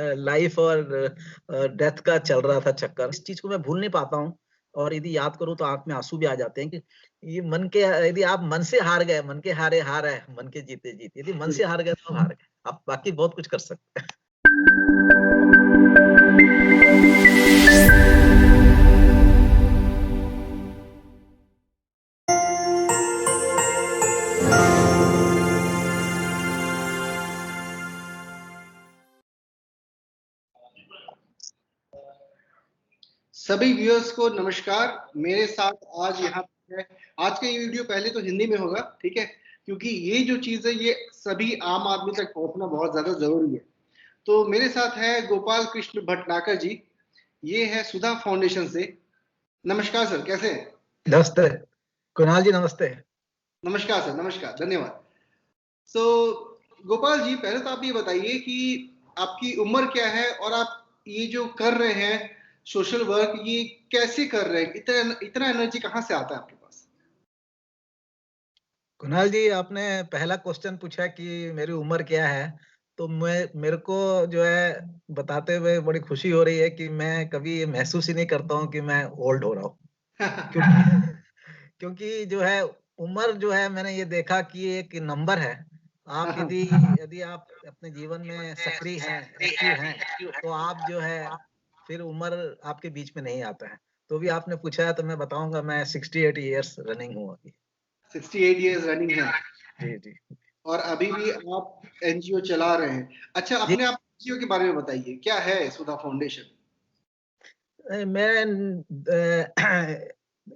Life और death का चल रहा था चक्कर। इस चीज को मैं भूल नहीं पाता हूँ और यदि याद करूँ तो आंख में आंसू भी आ जाते हैं कि ये मन के, यदि आप मन से हार गए, मन के हारे हार है, मन के जीते जीत, यदि मन से हार गए तो हार गए, आप बाकी बहुत कुछ कर सकते हैं। सभी व्यूअर्स को नमस्कार। मेरे साथ आज यहाँ पे है, आज का ये वीडियो पहले तो हिंदी में होगा, ठीक है, क्योंकि ये जो चीज है ये सभी आम आदमी तक पहुंचना बहुत ज्यादा जरूरी है। तो मेरे साथ है गोपाल कृष्ण भटनागर जी, ये है सुधा फाउंडेशन से। नमस्कार सर, कैसे हैं? नमस्ते कुणाल जी, नमस्ते। नमस्कार सर, नमस्कार, धन्यवाद। तो गोपाल जी, पहले तो आप ये बताइए कि आपकी उम्र क्या है और आप ये जो कर रहे हैं सोशल वर्क, ये कैसे कर रहे हैं? इतना इतना एनर्जी कहाँ से आता है आपके पास? कुणाल जी, आपने पहला क्वेश्चन पूछा कि मेरी उम्र क्या है, तो मेरे को जो है बताते हुए बड़ी खुशी हो रही है कि मैं कभी ये महसूस ही नहीं करता हूँ कि मैं ओल्ड हो रहा हूँ। क्योंकि क्योंकि जो है उम्र जो है, मैंने ये देखा कि एक नंबर है। आप यदि यदि आप अपने जीवन में सक्रिय हैं, एक्टिव हैं, तो आप जो है फिर उम्र आपके बीच में नहीं आता है। तो भी आपने पूछा है तो मैं बताऊंगा, मैं 68 इयर्स रनिंग हूँ अभी। 68 इयर्स रनिंग है जी जी और अभी भी आप एनजीओ चला रहे हैं। अच्छा, जी। अपने आप एनजीओ के बारे में बताइए, क्या है सुधा फाउंडेशन?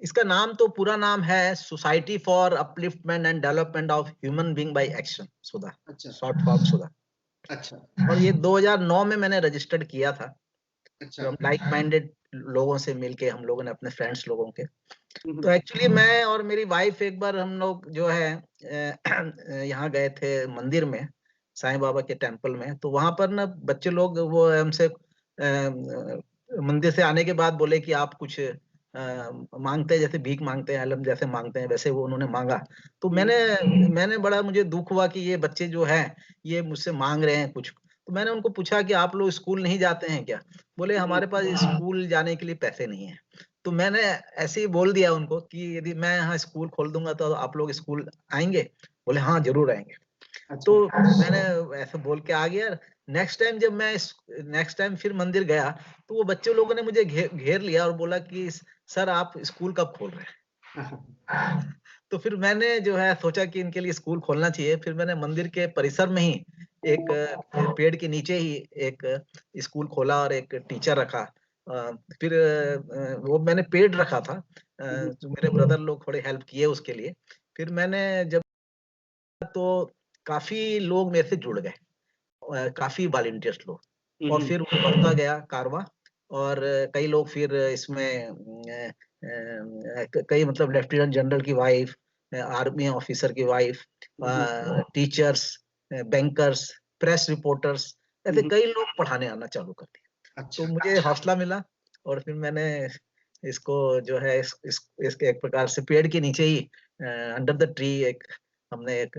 इसका नाम तो पूरा नाम है society for upliftment and development of human being by action, Sudha, अच्छा, शॉर्ट फॉर्म सुधा। अच्छा, और ये 2009 में मैंने रजिस्टर्ड किया था। अच्छा। तो हम लाइक माइंडेड लोगों से मिलके, हम लोगों ने अपने फ्रेंड्स लोगों के, हम्म, तो एक्चुअली मैं और मेरी वाइफ एक बार हम लोग जो है यहाँ गए थे मंदिर में, साईं बाबा के टेम्पल में। तो वहां पर ना बच्चे लोग वो हमसे मंदिर से आने के बाद बोले कि आप कुछ मांगते हैं, जैसे भीख मांगते हैं, अलम जैसे मांगते हैं, वैसे वो उन्होंने मांगा। तो मैंने मैंने बड़ा मुझे दुख हुआ कि ये बच्चे जो हैं ये मुझसे मांग रहे हैं कुछ। तो मैंने उनको पूछा कि आप लोग स्कूल नहीं जाते हैं क्या? बोले हमारे पास स्कूल जाने के लिए पैसे नहीं है। तो मैंने ऐसे ही बोल दिया उनको कि यदि मैं यहाँ स्कूल खोल दूंगा तो आप लोग स्कूल आएंगे? बोले हाँ जरूर आएंगे। अच्छा, तो मैंने ऐसे बोल के आ गया। नेक्स्ट टाइम जब मैं नेक्स्ट टाइम फिर मंदिर गया, तो वो बच्चे लोगों ने मुझे घेर लिया और बोला कि सर आप स्कूल कब खोल रहे हैं? तो फिर मैंने जो है सोचा कि इनके लिए स्कूल खोलना चाहिए। फिर मैंने मंदिर के परिसर में ही एक पेड़ के नीचे ही एक स्कूल खोला और एक टीचर रखा। फिर वो मैंने पेड़ रखा था। तो मेरे ब्रदर लोग थोड़े हेल्प किए उसके लिए। फिर मैंने जब, तो काफ़ी लोग मेरे से जुड़ गए, काफ़ी वॉलंटियर्स लोग। और फिर वो बढ़ता गया कारवां। और कई लोग फिर इसमें कई मतलब लेफ्टिनेंट जनरल की वाइफ, आर्मी ऑफिसर की wife, teachers, bankers, press reporters, ऐसे कई लोग पढ़ाने आना चालू कर दिया। तो अच्छा। मुझे हौसला मिला और फिर मैंने इसको जो है इसके एक प्रकार से पेड़ के नीचे ही अंडर द ट्री एक हमने एक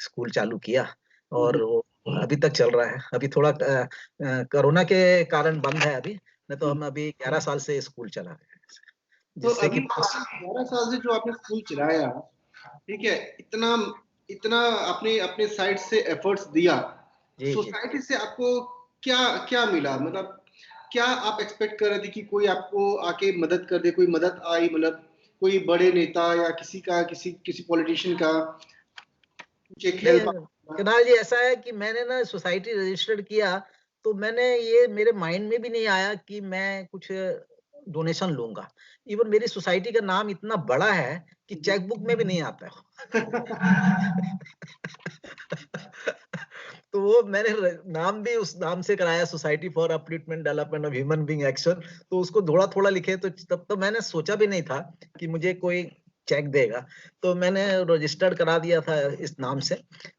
स्कूल चालू किया। और वो अभी तक चल रहा है। अभी थोड़ा कोरोना के कारण बंद है अभी, नहीं तो हम अभी 11 साल से स्कूल चला रहे हैं, तो जिससे कि अभी 11 साल से जो आपने स्कूल चलाया, ठीक है, इतना इतना आपने अपने साइड से एफर्ट्स दिया, जी जी सोसाइटी से आपको क्या क्या मिला? मतलब क्या आप एक्सपेक्ट कर रहे थे कि कोई आपको आके मदद कर दे? कोई मदद आई, मतलब कोई बड़े नेता या किसी का, किसी किसी पॉलिटिशियन का कुछ एक हेल्प? नहीं कुणाल जी, ऐसा है कि मैंने ना सोसाइटी रजिस्टर्ड किया, तो मैंने ये मेरे माइंड में भी नहीं आया कि मैं कुछ डोनेशन लूंगा। इवन मेरी सोसाइटी का नाम इतना बड़ा है कि चेकबुक में भी नहीं आता है। तो वो मैंने नाम भी उस नाम से कराया, society for upliftment development of human being action. तो उसको थोड़ा थोड़ा लिखे, तो तब तो मैंने सोचा भी नहीं था कि मुझे कोई चेक देगा। तो मैंने रजिस्टर्ड करा दिया था इस नाम से।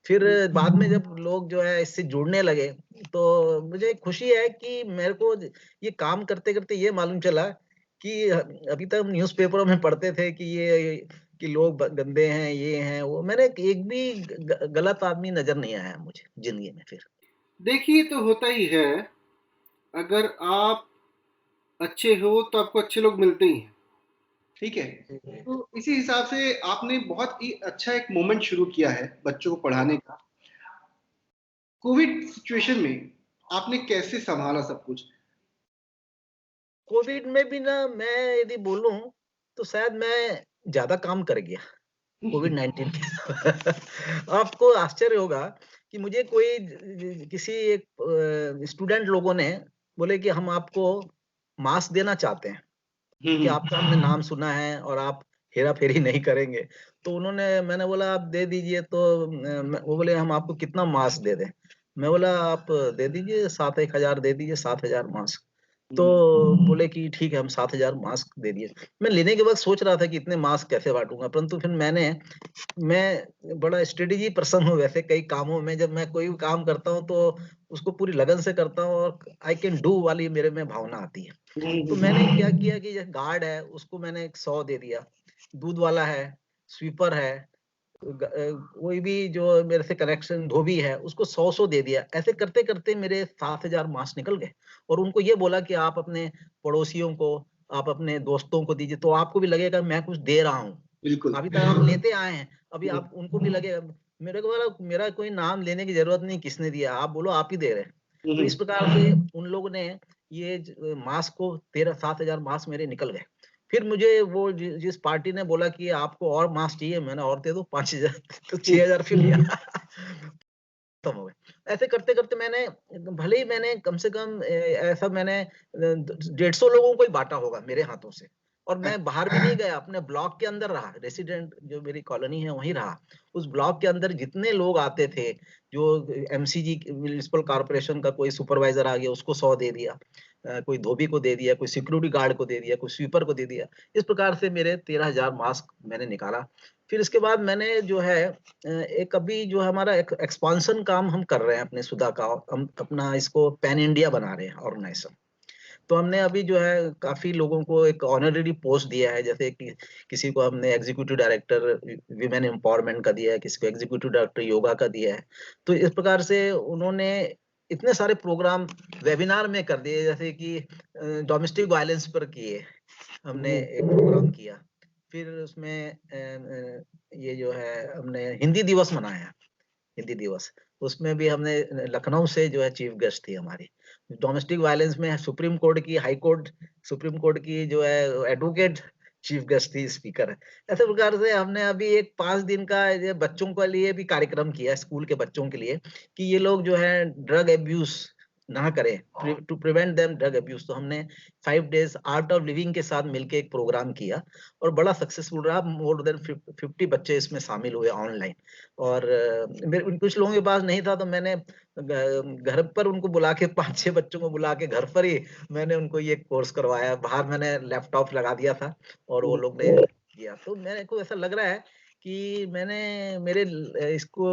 फिर बाद में जब लोग जो है इससे जुड़ने लगे, तो मुझे खुशी है कि मेरे को ये काम करते करते ये मालूम चला कि अभी तक हम न्यूज़पेपरों में पढ़ते थे कि ये कि लोग गंदे हैं, ये हैं वो। मैंने एक भी गलत आदमी नजर नहीं आया मुझे जिंदगी में फिर। देखिए, तो होता ही है अगर आप अच्छे हो तो आपको अच्छे लोग मिलते ही हैं, ठीक है। तो इसी हिसाब से आपने बहुत ही अच्छा एक मोमेंट शुरू किया है बच्चों को पढ़ाने का। कोविड सिचुएशन में आपने कैसे संभाला सब कुछ? कोविड में भी ना मैं यदि बोलूं तो शायद मैं ज्यादा काम कर गया कोविड 19 के। आपको आश्चर्य होगा कि मुझे कोई किसी एक स्टूडेंट लोगों ने बोले कि हम आपको मास्क देना चाहते हैं कि आपका हमने नाम सुना है और आप हेरा फेरी नहीं करेंगे। तो मैंने बोला आप दे दीजिए। तो वो बोले हम आपको कितना मास्क दे दें। मैं बोला आप दे दीजिए 7-1 हजार दे दीजिए 7 हजार मास्क। तो बोले कि ठीक है हम 7 हजार मास्क दे दिए। मैं लेने के बाद सोच रहा था कि इतने मास्क कैसे बांटूंगा, परंतु फिर मैं बड़ा स्ट्रेटेजी पर्सन हूँ वैसे कई कामों में। जब मैं कोई भी काम करता हूँ तो उसको पूरी लगन से करता हूँ और आई कैन डू वाली मेरे में भावना आती है। तो मैंने क्या किया कि गार्ड है उसको मैंने 100 दे दिया, दूध वाला है, स्वीपर है, कोई भी जो मेरे से कनेक्शन धोबी है उसको 100 दे दिया। ऐसे करते करते मेरे 7 हजार मास्क निकल गए। और उनको ये बोला कि आप अपने पड़ोसियों को, आप अपने दोस्तों को दीजिए, तो आपको भी लगेगा मैं कुछ दे रहा हूँ। बिल्कुल। अभी तक आप लेते आए हैं, अभी आप उनको भी लगेगा। मेरे को बोला मेरा कोई नाम लेने की जरूरत नहीं, किसने दिया, आप बोलो आप ही दे रहे हैं। तो इस प्रकार से उन लोगों ने ये मास्क को 7 हजार मास्क मेरे निकल गए। फिर मुझे वो जिस पार्टी ने बोला कि आपको और मास्क चाहिए, मैंने और दे दो 5 हजार। तो 6 हजार फिर लिया। खत्म हो गए। ऐसे करते करते मैंने, भले ही मैंने कम से कम ऐसा मैंने 150 लोगों को ही बांटा होगा मेरे हाथों से। और मैं बाहर भी नहीं गया, अपने ब्लॉक के अंदर रहा, रेसिडेंट जो मेरी कॉलोनी है वहीं रहा। उस ब्लॉक के अंदर जितने लोग आते थे, जो एमसीजी म्युनिसिपल कॉर्पोरेशन का कोई सुपरवाइजर आ गया उसको 100 दे दिया, कोई धोबी को दे दिया, कोई सिक्योरिटी गार्ड को दे दिया, कोई स्वीपर को दे दिया। इस प्रकार से मेरे 13 हजार मास्क मैंने निकाला। फिर इसके बाद मैंने जो है एक अभी जो हमारा एक्सपांशन काम हम कर रहे हैं अपने सुधा का, हम अपना इसको पैन इंडिया बना रहे हैं ऑर्गेनाइजेशन। तो हमने अभी जो है काफी लोगों को एक ऑनररी पोस्ट दिया है, जैसे कि किसी को हमने एग्जीक्यूटिव डायरेक्टर विमेन एम्पावरमेंट का दिया है, किसी को एग्जीक्यूटिव डायरेक्टर योगा का दिया है। तो इस प्रकार से उन्होंने इतने सारे प्रोग्राम वेबिनार में कर दिए, जैसे कि डोमेस्टिक वायलेंस पर किए, हमने एक प्रोग्राम किया। फिर उसमें ये जो है हमने हिंदी दिवस मनाया, हिंदी दिवस, उसमें भी हमने लखनऊ से जो है चीफ गेस्ट थी हमारी। डोमेस्टिक वायलेंस में सुप्रीम कोर्ट की, हाई कोर्ट, सुप्रीम कोर्ट की जो है एडवोकेट चीफ गेस्ट थी, स्पीकर है। ऐसे प्रकार से हमने अभी एक 5 दिन का ये बच्चों के लिए भी कार्यक्रम किया, स्कूल के बच्चों के लिए, कि ये लोग जो है ड्रग एब्यूज ना करें, to prevent them drug abuse. तो हमने 5 डेज आर्ट ऑफ लिविंग के साथ मिलके एक प्रोग्राम किया और बड़ा सक्सेसफुल रहा। मोर देन 50 बच्चे इसमें शामिल हुए ऑनलाइन। और मेरे कुछ लोगों के पास नहीं था, तो मैंने घर पर उनको बुला के 5-6 बच्चों को बुला के घर पर ही मैंने उनको ये कोर्स करवाया। बाहर मैंने लैपटॉप लगा दिया था और वो लोग ने किया। तो मेरे को ऐसा लग रहा है कि मैंने मेरे इसको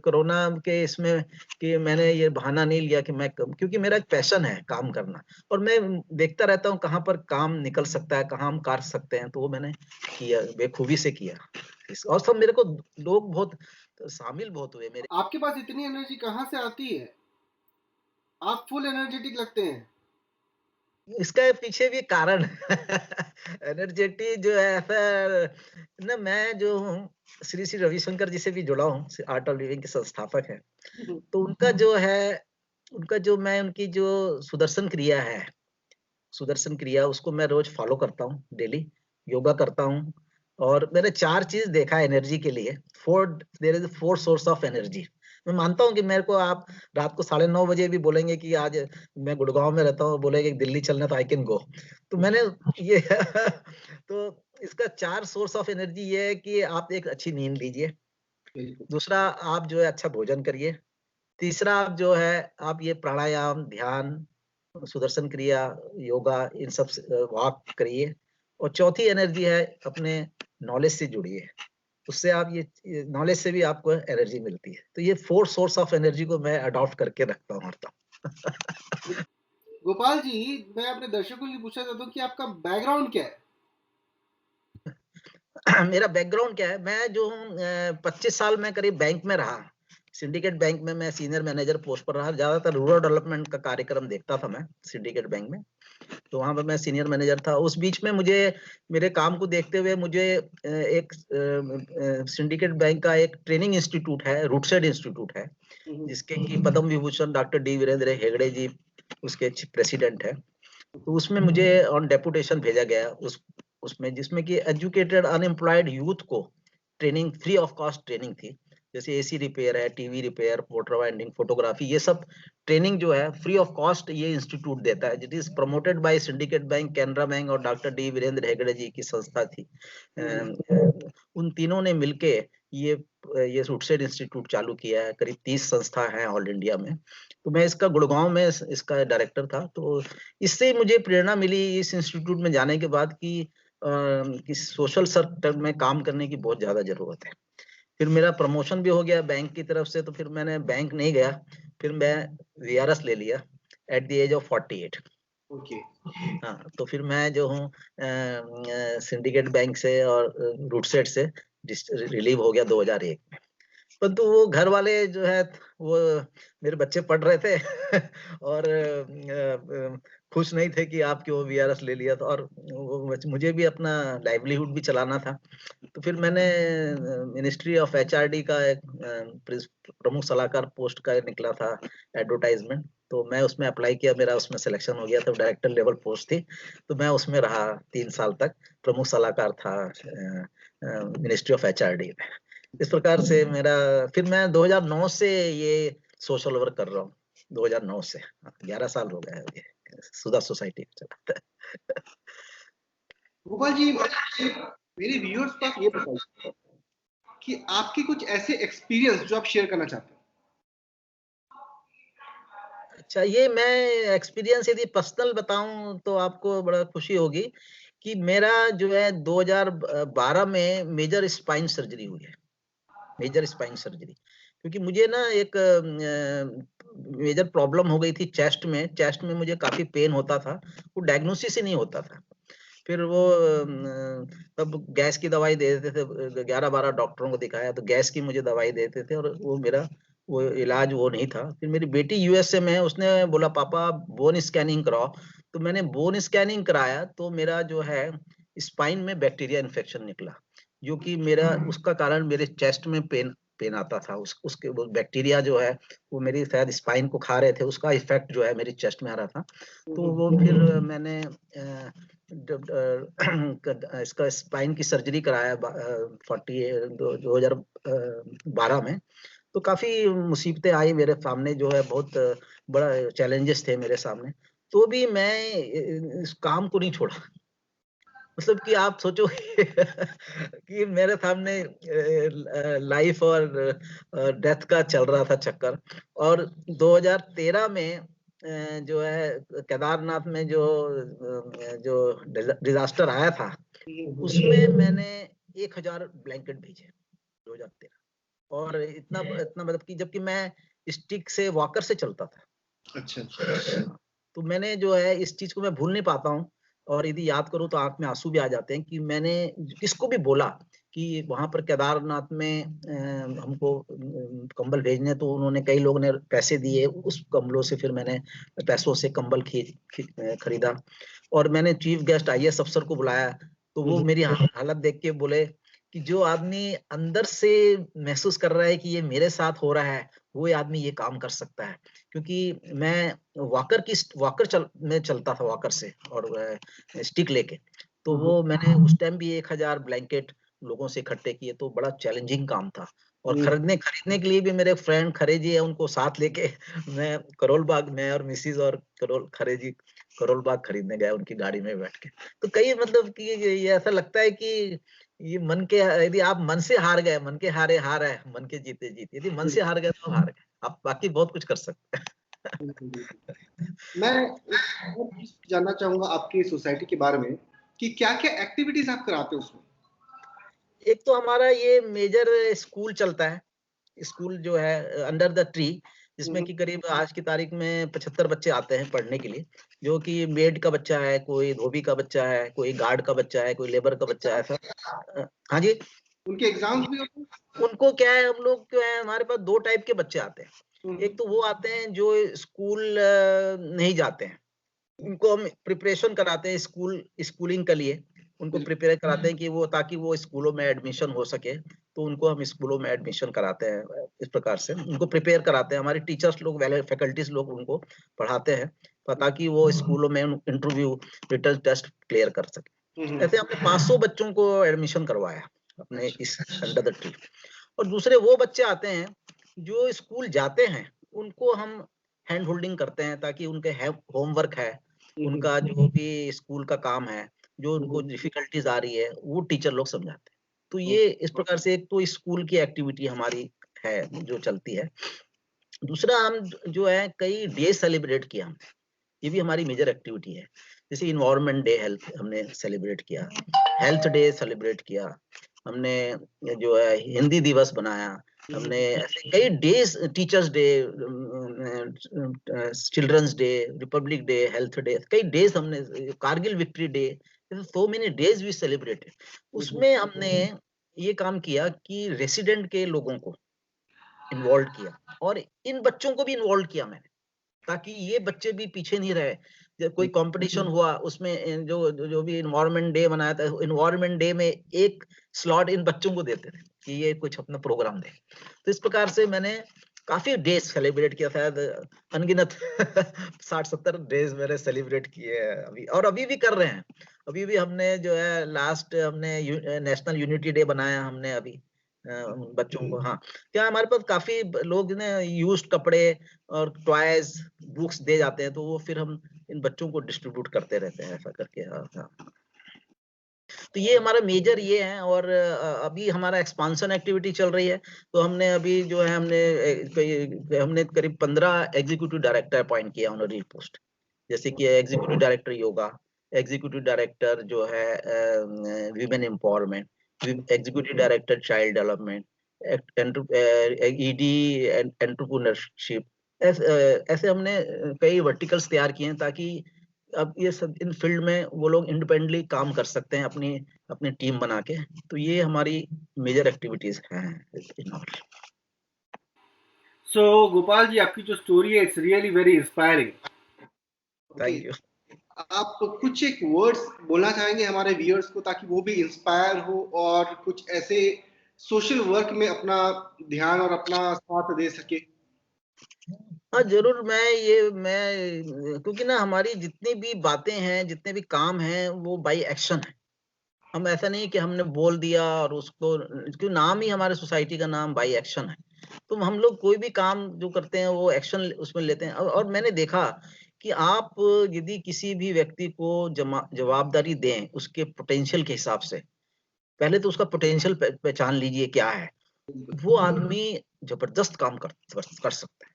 कोरोना के इसमें कि मैंने ये बहाना नहीं लिया कि क्योंकि मेरा एक पैशन है काम करना, और मैं देखता रहता हूँ कहाँ पर काम निकल सकता है, कहाँ हम कर सकते हैं, तो वो मैंने किया, बेखूबी से किया। और सब मेरे को लोग बहुत शामिल बहुत हुए मेरे। आपके पास इतनी एनर्जी कहाँ से आती है? आप फुल एनर्जेटिक लगते हैं। इसका पीछे भी कारण एनर्जेटिक जो है ऐसा ना, मैं जो हूँ श्री श्री रविशंकर जी से भी जुड़ा हूँ, आर्ट ऑफ लिविंग के संस्थापक है। तो उनका जो है, उनका जो मैं उनकी जो सुदर्शन क्रिया है, सुदर्शन क्रिया उसको मैं रोज फॉलो करता हूँ, डेली योगा करता हूँ। और मैंने 4 चीज देखा एनर्जी के लिए। There is 4 source of energy. मैं मानता हूँ कि मेरे को आप रात को 9:30 बजे भी बोलेंगे कि आज मैं गुड़गांव में रहता हूँ, बोलेंगे कि दिल्ली चलना, तो आई कैन गो। तो मैंने ये तो इसका 4 सोर्स ऑफ एनर्जी ये है कि आप एक अच्छी नींद लीजिए, दूसरा आप जो है अच्छा भोजन करिए, तीसरा आप जो है आप ये प्राणायाम, ध्यान, सुदर्शन क्रिया, योगा, इन सब से वॉक करिए। और चौथी एनर्जी है अपने नॉलेज से जुड़िए, उससे आप ये नॉलेज से भी आपको एनर्जी मिलती है। तो ये 4 सोर्स ऑफ एनर्जी को मैं अडॉप्ट करके रखता हूँ हर टाइम। गोपाल जी, मैं अपने दर्शकों से पूछना चाहता हूँ कि आपका बैकग्राउंड क्या है? मेरा बैकग्राउंड क्या है, मैं जो हूँ 25 साल में करीब बैंक में रहा। सिंडिकेट बैंक में मैं सीनियर मैनेजर पोस्ट पर रहा। ज्यादातर रूरल डेवलपमेंट का कार्यक्रम देखता था मैं सिंडिकेट बैंक में, तो वहां पर मैं सीनियर मैनेजर था। उस बीच में मुझे मेरे काम को देखते हुए मुझे एक सिंडिकेट बैंक का एक ट्रेनिंग इंस्टीट्यूट है, रूटसेड इंस्टीट्यूट है, जिसके की पद्म विभूषण डॉक्टर डी वीरेंद्र हेगड़े जी उसके प्रेसिडेंट है। तो उसमें मुझे ऑन डेपुटेशन भेजा गया उसमें, जिसमें कि एजुकेटेड अनएम्प्लॉयड यूथ को training, free of cost training थी। जैसे एसी रिपेयर है, TV repair, motor winding, photography, ये सब ट्रेनिंग जो है फ्री ऑफ कॉस्ट ये इंस्टीट्यूट देता है। It is promoted by syndicate bank, Canara bank और डॉक्टर डी वीरेंद्र हेगड़े जी की संस्था थी। उन तीनों ने मिलके ये रूटसेड इंस्टीट्यूट चालू किया है। करीब 30 संस्था है ऑल इंडिया में। तो मैं इसका गुड़गांव में इसका डायरेक्टर था। तो इससे मुझे प्रेरणा मिली इस इंस्टीट्यूट में जाने के बाद कि सोशल सेक्टर में काम करने की बहुत ज्यादा जरूरत है। फिर मेरा प्रमोशन भी हो गया बैंक की तरफ से, तो फिर मैंने बैंक नहीं गया, फिर मैं वीआरएस ले लिया at the age of 48। Okay. हाँ, तो फिर मैं जो हूँ सिंडिकेट बैंक से और रूटसेड से रिलीव हो गया 2001 में। परंतु वो घर वाले जो है वो मेरे बच्चे पढ़ रहे थे और खुश नहीं थे कि आप क्यों वीआरएस ले लिया। तो और मुझे भी अपना लाइवलीहुड भी चलाना था। तो फिर मैंने मिनिस्ट्री ऑफ एचआरडी का एक प्रमुख सलाहकार पोस्ट का निकला था एडवर्टाइजमेंट, तो मैं उसमें अप्लाई किया, मेरा उसमें सिलेक्शन हो गया। तो डायरेक्टर लेवल पोस्ट थी, तो मैं उसमें रहा 3 साल तक, प्रमुख सलाहकार था मिनिस्ट्री ऑफ एचआरडी में। इस प्रकार से मेरा, फिर मैं 2009 से ये सोशल वर्क कर रहा हूँ। 2009 से 11 साल हो गए ये सुधा सोसाइटी चलाता है। गोपाल जी, मेरे व्यूअर्स को आप ये बताइए कि आपके कुछ ऐसे एक्सपीरियंस जो आप शेयर करना चाहते हैं। अच्छा, ये मैं एक्सपीरियंस यदि पर्सनल बताऊं तो आपको बड़ा खुशी होगी कि मेरा जो है 2012 में मेजर स्पाइन सर्जरी हुई है। मेजर स्पाइन सर्जरी, क्योंकि मुझे ना एक मेजर प्रॉब्लम हो गई थी चेस्ट में मुझे काफी पेन होता था, वो डायग्नोसिस ही नहीं होता था। फिर वो तब गैस की दवाई दे देते थे, 11-12 डॉक्टरों को दिखाया तो गैस की मुझे दवाई देते थे, और वो मेरा वो इलाज वो नहीं था। फिर मेरी बेटी यूएसए में है, उसने बोला पापा बोन स्कैनिंग कराओ, तो मैंने बोन स्कैनिंग कराया, तो मेरा जो है स्पाइन में बैक्टीरिया इन्फेक्शन निकला, जो कि मेरा उसका कारण मेरे चेस्ट में पेन आता था। उसके वो बैक्टीरिया जो है वो मेरी शायद स्पाइन को खा रहे थे, उसका इफेक्ट जो है मेरी चेस्ट में आ रहा था। तो वो फिर मैंने इसका स्पाइन की सर्जरी कराया 2012 में। तो काफी मुसीबतें आई मेरे सामने, जो है बहुत बड़ा चैलेंजेस थे मेरे सामने, तो भी मैं इस काम को नहीं छोड़ा। मतलब कि आप सोचो कि मेरे सामने लाइफ और डेथ का चल रहा था चक्कर। और 2013 में जो है केदारनाथ में जो डिजास्टर आया था, उसमें मैंने 1000 ब्लैंकेट भेजे 2013। और इतना इतना मतलब कि जबकि मैं स्टिक से वॉकर से चलता था। अच्छा। तो मैंने जो है इस चीज को मैं भूल नहीं पाता हूँ, और यदि याद करूँ तो आंख में आंसू भी आ जाते हैं कि मैंने किसको भी बोला कि वहां पर केदारनाथ में हमको कंबल भेजने, तो उन्होंने, कई लोगों ने पैसे दिए, उस कंबलों से फिर मैंने पैसों से कंबल खरीदा। और मैंने चीफ गेस्ट आईएएस अफसर को बुलाया, तो वो मेरी हालत देख के बोले कि जो आदमी अंदर से महसूस कर रहा है कि ये मेरे साथ हो रहा है, वो आदमी ये काम कर सकता है। क्योंकि मैं वॉकर में चलता था, वॉकर से और स्टिक लेके। तो वो मैंने उस टाइम भी 1000 ब्लैंकेट लोगों से इकट्ठे किए, तो बड़ा चैलेंजिंग काम था। और खरीदने के लिए भी मेरे फ्रेंड खरे जी है, उनको साथ लेके मैं करोल बाग में और मिसिज और खरे जी करोल बाग खरीदने गया उनकी गाड़ी में बैठ के। तो कई मतलब कि ये ऐसा लगता है कि ये मन के, यदि आप मन से हार गए, मन के हारे हार है, मन के जीते जीत, यदि मन से हार गए तो हार गए, आप बाकी बहुत कुछ कर सकते हैं। मैं जानना चाहूंगा आपकी सोसाइटी के बारे में कि क्या क्या एक्टिविटीज आप कराते हो उसमें। एक तो हमारा ये मेजर स्कूल चलता है, स्कूल जो है अंडर द ट्री, जिसमें कि करीब आज की तारीख में 75 बच्चे आते हैं पढ़ने के लिए, जो कि मेड का बच्चा है, कोई धोबी का बच्चा है, कोई गार्ड का बच्चा है, कोई लेबर का बच्चा है, ऐसा। हाँ जी। उनके एग्जाम्स भी होते हैं? उनको क्या है, हम लोग क्या है, हमारे पास 2 टाइप के बच्चे आते हैं। एक तो वो आते हैं जो स्कूल नहीं जाते हैं, उनको हम प्रिपरेशन कराते हैं स्कूलिंग के लिए, उनको प्रिपेयर कराते हैं कि वो, ताकि वो स्कूलों में एडमिशन हो सके, तो उनको हम स्कूलों में एडमिशन कराते हैं। इस प्रकार से उनको प्रिपेयर कराते हैं, हमारे टीचर्स लोग, फैकल्टीज लोग उनको पढ़ाते हैं, ताकि वो स्कूलों में इंटरव्यू, रिटन टेस्ट क्लियर कर सके। ऐसे हमने 500 बच्चों को एडमिशन करवाया अपने इस अंडर द ट्री। और दूसरे वो बच्चे आते हैं जो स्कूल जाते हैं, उनको हम हैंड होल्डिंग करते हैं, ताकि उनके होमवर्क है, उनका जो भी स्कूल का काम है, जो उनको डिफिकल्टीज आ रही है, वो टीचर लोग समझाते हैं। तो ये इस प्रकार से एक तो स्कूल की एक्टिविटी हमारी है जो चलती है। दूसरा, हम जो है कई डे सेलिब्रेट किया हमने, ये भी हमारी मेजर एक्टिविटी है। जैसे इन्वायरमेंट डे, हेल्थ हमने सेलिब्रेट किया, हेल्थ डे सेलिब्रेट किया हमने, जो है हिंदी दिवस बनाया हमने, ऐसे कई days, teachers day, children's day, republic day, health day, कई डेज हमने, Kargil victory day, so many days we celebrated. उसमें हमने ये काम किया कि रेसिडेंट के लोगों को इन्वॉल्व किया, और इन बच्चों को भी इन्वॉल्व किया मैंने, ताकि ये बच्चे भी पीछे नहीं रहे। जब कोई कंपटीशन हुआ उसमें जो जो भी इन्वायरमेंट डे मनाया था, इन्वायरमेंट डे में एक स्लॉट इन बच्चों को देते थे कि ये कुछ अपना प्रोग्राम दे। तो इस प्रकार से मैंने काफी डेज सेलिब्रेट किया, शायद अनगिनत 60-70 डेज मैंने सेलिब्रेट किए हैं अभी, और अभी भी कर रहे हैं। अभी भी हमने जो है लास्ट हमने नेशनल यूनिटी डे बनाया हमने अभी बच्चों को। हाँ, क्या हमारे पास काफी लोग ने यूज्ड कपड़े और टॉयज, बुक्स दे जाते हैं, तो वो फिर हम इन बच्चों को डिस्ट्रीब्यूट करते रहते हैं, ऐसा करके। हाँ, हाँ। तो ये हमारा मेजर ये है। और अभी हमारा एक्सपांशन एक्टिविटी चल रही है, तो हमने अभी जो है हमने करीब 15 एग्जीक्यूटिव डायरेक्टर अपॉइंट किया ऑनरी पोस्ट, जैसे कि executive director yoga, executive director जो है women empowerment, executive director child development, ED entrepreneurship, ऐसे हमने कई वर्टिकल्स तैयार किए हैं, ताकि अब ये सब इन फील्ड में वो लोग इंडिपेंडेंटली काम कर सकते हैं अपनी अपनी टीम बना के। तो ये हमारी मेजर एक्टिविटीज हैं इन ऑल। सो गोपाल जी, आपकी जो स्टोरी है, it's really very inspiring. Thank you. आप कुछ एक वर्ड्स बोलना चाहेंगे हमारे व्यूअर्स को, ताकि वो भी इंस्पायर हो और कुछ ऐसे सोशल वर्क में अपना ध्यान और अपना साथ दे सके? हाँ जरूर, मैं क्योंकि ना हमारी जितनी भी बातें हैं, जितने भी काम हैं, वो बाय एक्शन है। हम ऐसा नहीं कि हमने बोल दिया और उसको, क्योंकि नाम ही हमारे सोसाइटी का नाम बाय एक्शन है, तो हम लोग कोई भी काम जो करते हैं वो एक्शन उसमें लेते हैं। और मैंने देखा कि आप यदि किसी भी व्यक्ति को जवाबदारी दें उसके पोटेंशियल के हिसाब से, पहले तो उसका पोटेंशियल पहचान लीजिए क्या है, वो आदमी जबरदस्त काम कर सकता है।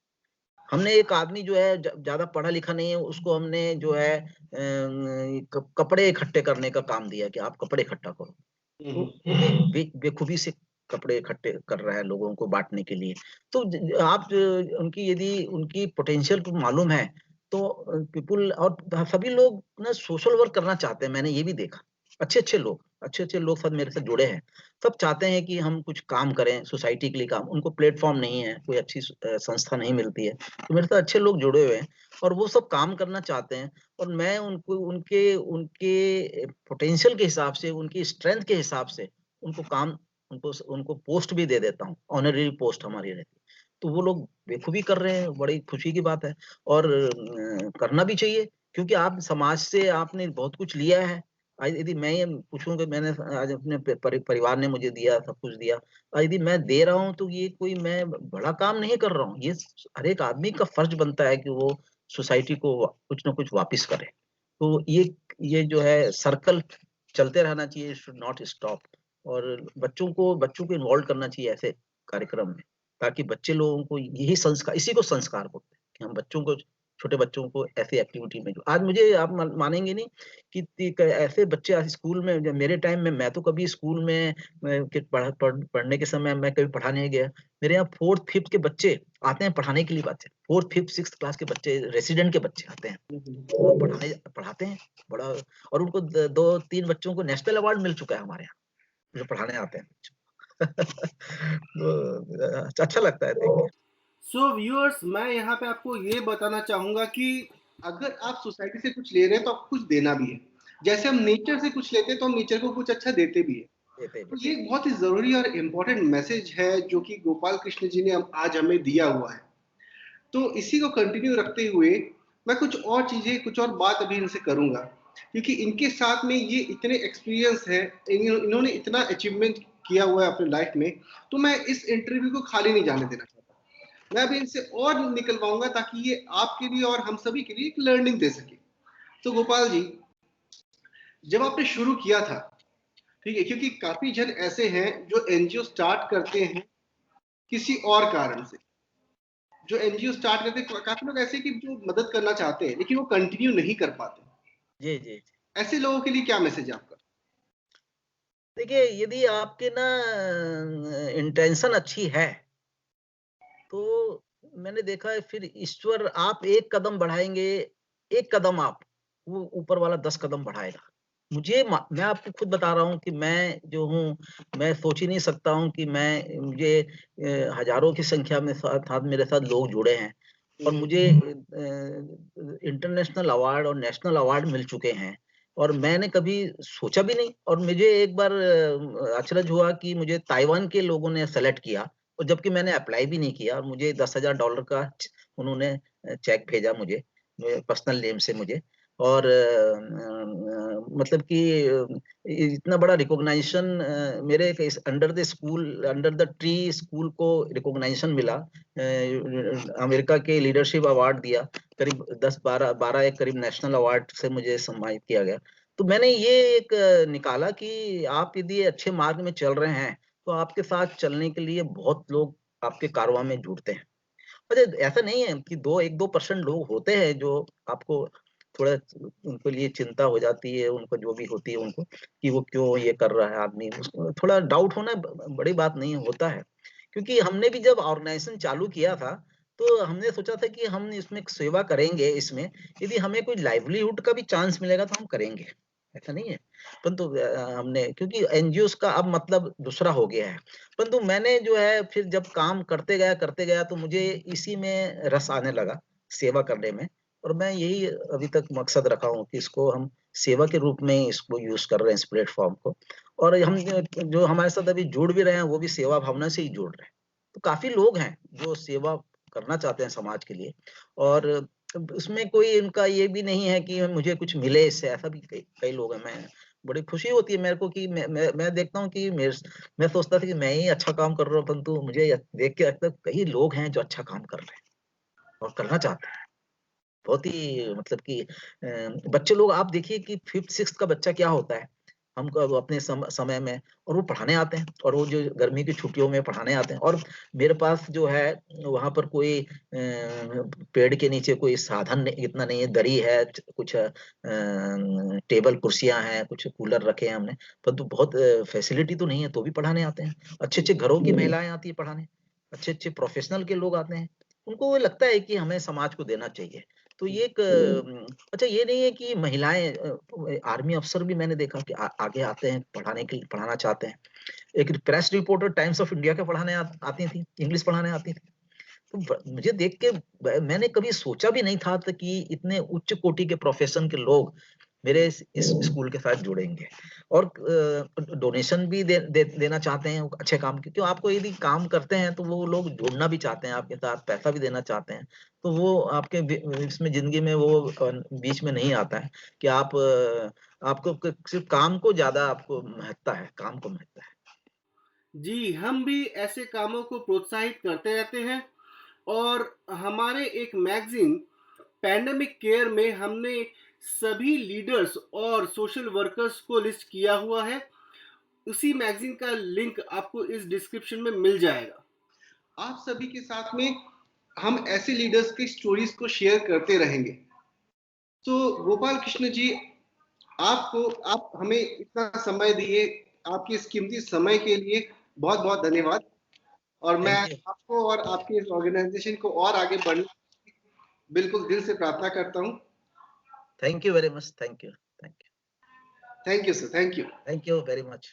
हमने एक आदमी जो है ज्यादा पढ़ा लिखा नहीं है, उसको हमने जो है कपड़े इकट्ठे करने का काम दिया कि आप कपड़े इकट्ठा करो, तो वो भी बेखूबी से कपड़े इकट्ठे कर रहा है लोगों को बांटने के लिए। तो आप उनकी यदि उनकी पोटेंशियल को मालूम है, तो पीपुल, और सभी लोग ना सोशल वर्क करना चाहते हैं। मैंने ये भी देखा, अच्छे अच्छे लोग सब मेरे से जुड़े हैं, सब चाहते हैं कि हम कुछ काम करें सोसाइटी के लिए। काम, उनको प्लेटफॉर्म नहीं है, कोई अच्छी संस्था नहीं मिलती है, तो मेरे साथ अच्छे लोग जुड़े हुए हैं और वो सब काम करना चाहते हैं। और मैं उनको उनके उनके पोटेंशियल के हिसाब से, उनकी स्ट्रेंथ के हिसाब से उनको काम, उनको उनको पोस्ट भी दे देता हूँ, ऑनररी पोस्ट हमारी रहती है। तो वो लोग बेखूबी कर रहे हैं, बड़ी खुशी की बात है। और करना भी चाहिए, क्योंकि आप समाज से आपने बहुत कुछ लिया है। आज यदि मैं ये पूछूं कि मैंने आज अपने परिवार ने मुझे दिया, सब कुछ दिया, और यदि मैं दे रहा हूं, तो ये कोई मैं बड़ा काम नहीं कर रहा हूँ। ये हर एक आदमी का फर्ज बनता है कि वो सोसाइटी को कुछ ना कुछ वापस करे। तो ये जो है सर्कल चलते रहना चाहिए, शुड नॉट स्टॉप। और बच्चों को इन्वॉल्व करना चाहिए ऐसे कार्यक्रम में, ताकि बच्चे लोगों को यही संस्कार, इसी को संस्कार बोलते हैं कि हम बच्चों को, छोटे बच्चों को ऐसी एक्टिविटी में, जो आज मुझे, आप मानेंगे नहीं कि ऐसे बच्चे आज स्कूल में, जब मेरे टाइम में, मैं तो कभी स्कूल में पढ़ने के समय मैं कभी पढ़ाने नहीं गया। मेरे यहाँ 4th 5th के बच्चे आते हैं पढ़ाने के लिए। बात है 4th 5th 6th क्लास के बच्चे, रेसिडेंट के बच्चे आते हैं, वो पढ़ाते हैं बड़ा। और उनको 2-3 बच्चों को नेशनल अवार्ड मिल चुका है हमारे यहाँ, जो पढ़ाने आते हैं। तो अच्छा लगता है देख के। सो व्यूअर्स, मैं यहाँ पे आपको ये बताना चाहूंगा कि अगर आप सोसाइटी से कुछ ले रहे हैं तो आपको कुछ देना भी है। जैसे हम नेचर से कुछ लेते हैं तो हम नेचर को कुछ अच्छा देते भी है। देते तो भी। ये एक बहुत ही जरूरी और इम्पोर्टेंट मैसेज है जो कि गोपाल कृष्ण जी ने आज हमें दिया हुआ है। तो इसी को कंटिन्यू रखते हुए मैं कुछ और चीजें, कुछ और बात अभी इनसे करूंगा, क्योंकि इनके साथ में ये इतने एक्सपीरियंस है, इन्होंने इतना अचीवमेंट किया हुआ है अपने लाइफ में, तो मैं इस इंटरव्यू को खाली नहीं जाने देना चाहता। मैं अभी इनसे और निकलवाऊंगा ताकि ये आपके लिए और हम सभी के लिए एक लर्निंग दे सके। तो गोपाल जी, जब आपने शुरू किया था, ठीक है, क्योंकि काफी जन ऐसे हैं जो एनजीओ स्टार्ट करते हैं किसी और कारण से, जो एनजीओ स्टार्ट करते हैं, काफी लोग ऐसे कि जो मदद करना चाहते हैं लेकिन वो कंटिन्यू नहीं कर पाते। जी जी। ऐसे लोगों के लिए क्या मैसेज है आपका? देखिए, यदि आपके ना इंटेंशन अच्छी है, तो मैंने देखा है फिर ईश्वर, आप एक कदम बढ़ाएंगे, एक कदम आप, वो ऊपर वाला 10 कदम बढ़ाएगा। मैं आपको खुद बता रहा हूँ कि मैं जो हूँ, मैं सोच ही नहीं सकता हूँ कि मुझे हजारों की संख्या में साथ मेरे साथ लोग जुड़े हैं और मुझे इंटरनेशनल अवार्ड और नेशनल अवार्ड मिल चुके हैं और मैंने कभी सोचा भी नहीं। और मुझे एक बार अचरज हुआ कि मुझे ताइवान के लोगों ने सेलेक्ट किया, और जबकि मैंने अप्लाई भी नहीं किया, और मुझे $10,000 का उन्होंने चेक भेजा मुझे पर्सनल नेम से मुझे। और मतलब कि इतना बड़ा रिकॉग्निशन मेरे under the school, under the tree school को रिकॉग्निशन मिला। अमेरिका के लीडरशिप अवार्ड दिया, करीब 10-12 एक करीब नेशनल अवार्ड से मुझे सम्मानित किया गया। तो मैंने ये एक निकाला कि आप यदि अच्छे मार्ग में चल रहे हैं तो आपके साथ चलने के लिए बहुत लोग आपके कारवां में जुड़ते हैं। अच्छा, ऐसा नहीं है कि 1-2% लोग होते हैं जो आपको थोड़ा, उनके लिए चिंता हो जाती है, उनको जो भी होती है उनको, कि वो क्यों ये कर रहा है आदमी, उसको थोड़ा डाउट होना बड़ी बात नहीं होता है। क्योंकि हमने भी जब ऑर्गेनाइजेशन चालू किया था, तो हमने सोचा था कि हम इसमें सेवा करेंगे, इसमें यदि हमें कोई लाइवलीहुड का भी चांस मिलेगा तो हम करेंगे, ऐसा नहीं है। परंतु हमने, क्योंकि एनजीओ का अब मतलब दूसरा हो गया है, परंतु मैंने जो है फिर जब काम करते गया तो मुझे इसी में रस आने लगा, सेवा करने में। और मैं यही अभी तक मकसद रखा हूँ कि इसको हम सेवा के रूप में ही इसको यूज कर रहे हैं, इस प्लेटफॉर्म को। और हम जो हमारे साथ अभी जुड़ भी रहे हैं वो भी सेवा भावना से ही जुड़ रहे हैं। तो काफी लोग हैं जो सेवा करना चाहते हैं समाज के लिए, और उसमें कोई उनका ये भी नहीं है कि मुझे कुछ मिले इससे, ऐसा भी कई लोग हैं। मैं बड़ी खुशी होती है मेरे को कि मैं देखता हूँ कि मैं सोचता था कि मैं ही अच्छा काम कर रहा हूँ, परंतु मुझे देख के लगता है कई लोग हैं जो अच्छा काम कर रहे हैं और करना चाहते हैं। बहुत ही मतलब कि बच्चे लोग, आप देखिए कि 5th-6th का बच्चा क्या होता है, हमको अब अपने समय में, और वो पढ़ाने आते हैं, और वो जो गर्मी की छुट्टियों में पढ़ाने आते हैं। और मेरे पास जो है वहाँ पर कोई पेड़ के नीचे कोई साधन नहीं, इतना नहीं है, दरी है, कुछ टेबल कुर्सियां हैं, कुछ कूलर रखे हैं हमने, परंतु बहुत फैसिलिटी तो नहीं है, तो भी पढ़ाने आते हैं। अच्छे अच्छे घरों की महिलाएं आती है पढ़ाने, अच्छे अच्छे प्रोफेशनल के लोग आते हैं, उनको वो लगता है कि हमें समाज को देना चाहिए। तो ये एक अच्छा, ये नहीं है कि महिलाएं, आर्मी अफसर भी मैंने देखा कि आगे आते हैं पढ़ाने के लिए, पढ़ाना चाहते हैं। एक press reporter times of India के पढ़ाने आती थी, इंग्लिश पढ़ाने आती थी। तो मुझे देख के मैंने कभी सोचा भी नहीं था कि इतने उच्च कोटि के प्रोफेशन के लोग मेरे इस स्कूल के साथ जुड़ेंगे, और डोनेशन भी देना चाहते हैं अच्छे काम के। क्यों, आपको यदि काम करते हैं तो वो लोग जुड़ना भी चाहते हैं आपके साथ, पैसा भी देना चाहते हैं। तो वो आपके इसमें जिंदगी में वो बीच में नहीं आता है कि आपको सिर्फ काम को ज्यादा आपको महत्ता है, काम को महत्ता है। जी, हम भी ऐसे कामों को प्रोत्साहित करते रहते हैं, और हमारे एक मैगजीन पैंडेमिक केयर में हमने सभी लीडर्स और सोशल वर्कर्स को लिस्ट किया हुआ है। उसी मैगजीन का लिंक आपको इस डिस्क्रिप्शन में मिल जाएगा। आप सभी के साथ में हम ऐसे लीडर्स की स्टोरीज को शेयर करते रहेंगे। तो गोपाल कृष्ण जी, आप हमें इतना समय दिए, आपके इस कीमती समय के लिए बहुत बहुत धन्यवाद। और मैं थैंक यू। आपको और आपके इस ऑर्गेनाइजेशन को और आगे बढ़ने की बिल्कुल दिल से प्रार्थना करता हूँ। Thank you very much. Thank you. Thank you. Thank you sir, thank you. Thank you very much.